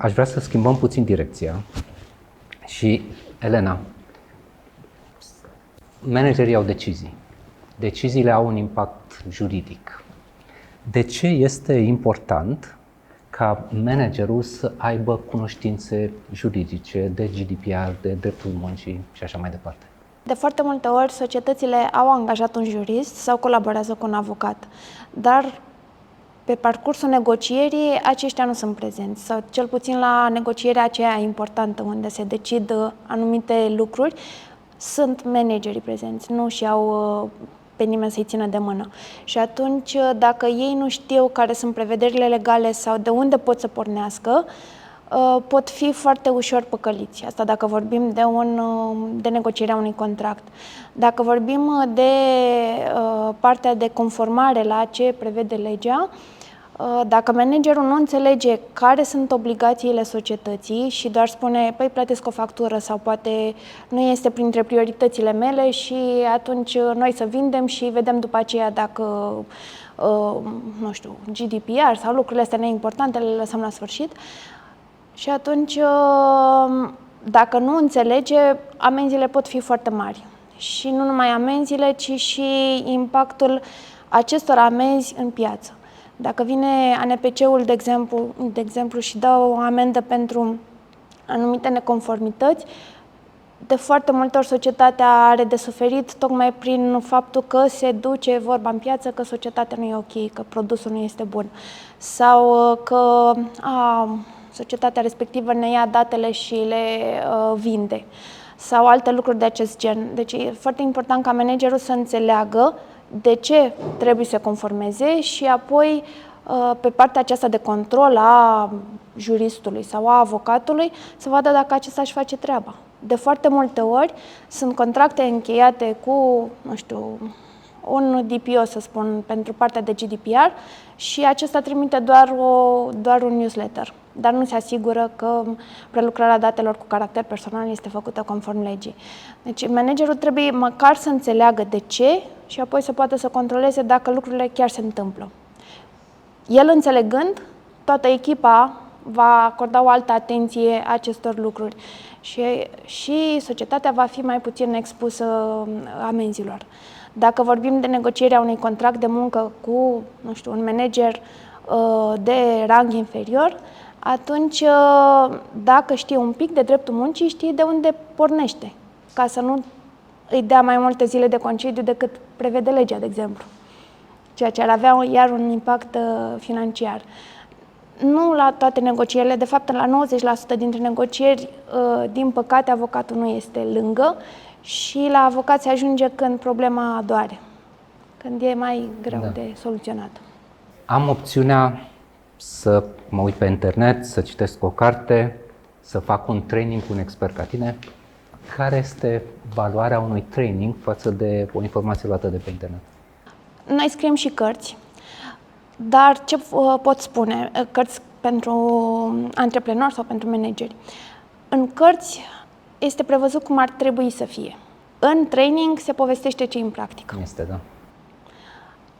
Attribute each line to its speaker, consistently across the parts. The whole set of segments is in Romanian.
Speaker 1: Aș vrea să schimbăm puțin direcția și, Elena, managerii au decizii. Deciziile au un impact juridic. De ce este important ca managerul să aibă cunoștințe juridice de GDPR, de dreptul muncii și așa mai departe?
Speaker 2: De foarte multe ori, societățile au angajat un jurist sau colaborează cu un avocat, dar pe parcursul negocierii aceștia nu sunt prezenți, sau cel puțin la negocierea aceea importantă unde se decid anumite lucruri, sunt managerii prezenți, nu și-au pe nimeni să-i țină de mână. Și atunci, dacă ei nu știu care sunt prevederile legale sau de unde pot să pornească, pot fi foarte ușor păcăliți. Asta dacă vorbim de negocierea unui contract. Dacă vorbim de partea de conformare la ce prevede legea, dacă managerul nu înțelege care sunt obligațiile societății și doar spune, păi plătesc o factură sau poate nu este printre prioritățile mele și atunci noi să vindem și vedem după aceea dacă, nu știu, GDPR sau lucrurile astea neimportante le lăsăm la sfârșit. Și atunci, dacă nu înțelege, amenziile pot fi foarte mari. Și nu numai amenziile, ci și impactul acestor amenzi în piață. Dacă vine ANPC-ul, de exemplu, și dă o amendă pentru anumite neconformități, de foarte multe ori societatea are de suferit tocmai prin faptul că se duce vorba în piață că societatea nu e ok, că produsul nu este bun sau că societatea respectivă ne ia datele și le vinde sau alte lucruri de acest gen. Deci e foarte important ca managerul să înțeleagă de ce trebuie să conformeze și apoi pe partea aceasta de control a juristului sau a avocatului să vadă dacă acesta își face treaba. De foarte multe ori sunt contracte încheiate cu, nu știu, un DPO, să spun, pentru partea de GDPR și acesta trimite doar un newsletter, dar nu se asigură că prelucrarea datelor cu caracter personal este făcută conform legii. Deci managerul trebuie măcar să înțeleagă de ce și apoi să poată să controleze dacă lucrurile chiar se întâmplă. El înțelegând, toată echipa va acorda o altă atenție acestor lucruri și societatea va fi mai puțin expusă amenzilor. Dacă vorbim de negocierea unui contract de muncă cu, nu știu, un manager de rang inferior, atunci, dacă știe un pic de dreptul muncii, știe de unde pornește, ca să nu îi dea mai multe zile de concediu decât prevede legea, de exemplu, ceea ce ar avea iar un impact financiar. Nu la toate negocierile, de fapt la 90% dintre negocieri, din păcate, avocatul nu este lângă și la avocat se ajunge când problema doare, când e mai greu de soluționat.
Speaker 1: Am opțiunea să mă uit pe internet, să citesc o carte, să fac un training cu un expert ca tine. Care este valoarea unui training față de o informație luată de pe internet?
Speaker 2: Noi scriem și cărți, dar ce pot spune? Cărți pentru antreprenori sau pentru manageri. În cărți este prevăzut cum ar trebui să fie. În training se povestește ce în practică.
Speaker 1: Este, da.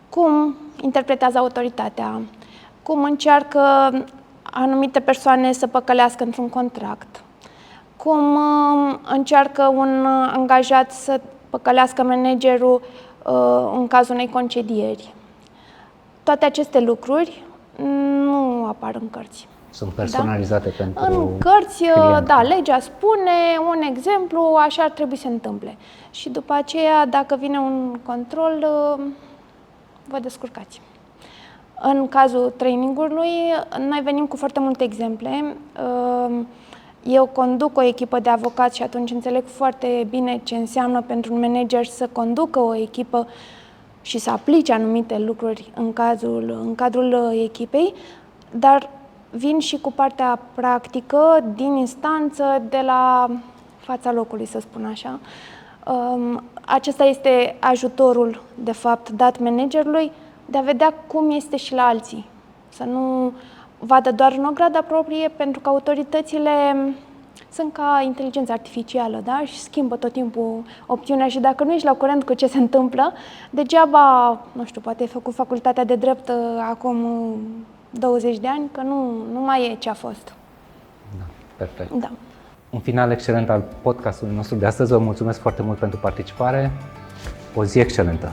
Speaker 2: Cum interpretează autoritatea, cum încearcă anumite persoane să păcălească într-un contract, cum încearcă un angajat să păcălească managerul în cazul unei concedieri. Toate aceste lucruri nu apar în cărți.
Speaker 1: Sunt personalizate pentru
Speaker 2: în cărți,
Speaker 1: client.
Speaker 2: Da, legea spune un exemplu, așa ar trebui să se întâmple. Și după aceea, dacă vine un control, vă descurcați. În cazul trainingului, noi venim cu foarte multe exemple. Eu conduc o echipă de avocați și atunci înțeleg foarte bine ce înseamnă pentru un manager să conducă o echipă și să aplice anumite lucruri în cadrul echipei, dar vin și cu partea practică din instanță, de la fața locului, să spun așa. Acesta este ajutorul, de fapt, dat managerului de a vedea cum este și la alții. Să nu vadă doar în ograda proprie, pentru că autoritățile sunt ca inteligența artificială, da? Și schimbă tot timpul opțiunea și dacă nu ești la curent cu ce se întâmplă, degeaba, nu știu, poate ai făcut facultatea de drept acum 20 de ani, că nu mai e ce a fost.
Speaker 1: Perfect.
Speaker 2: Da.
Speaker 1: Un final excelent al podcastului nostru de astăzi. Vă mulțumesc foarte mult pentru participare. O zi excelentă!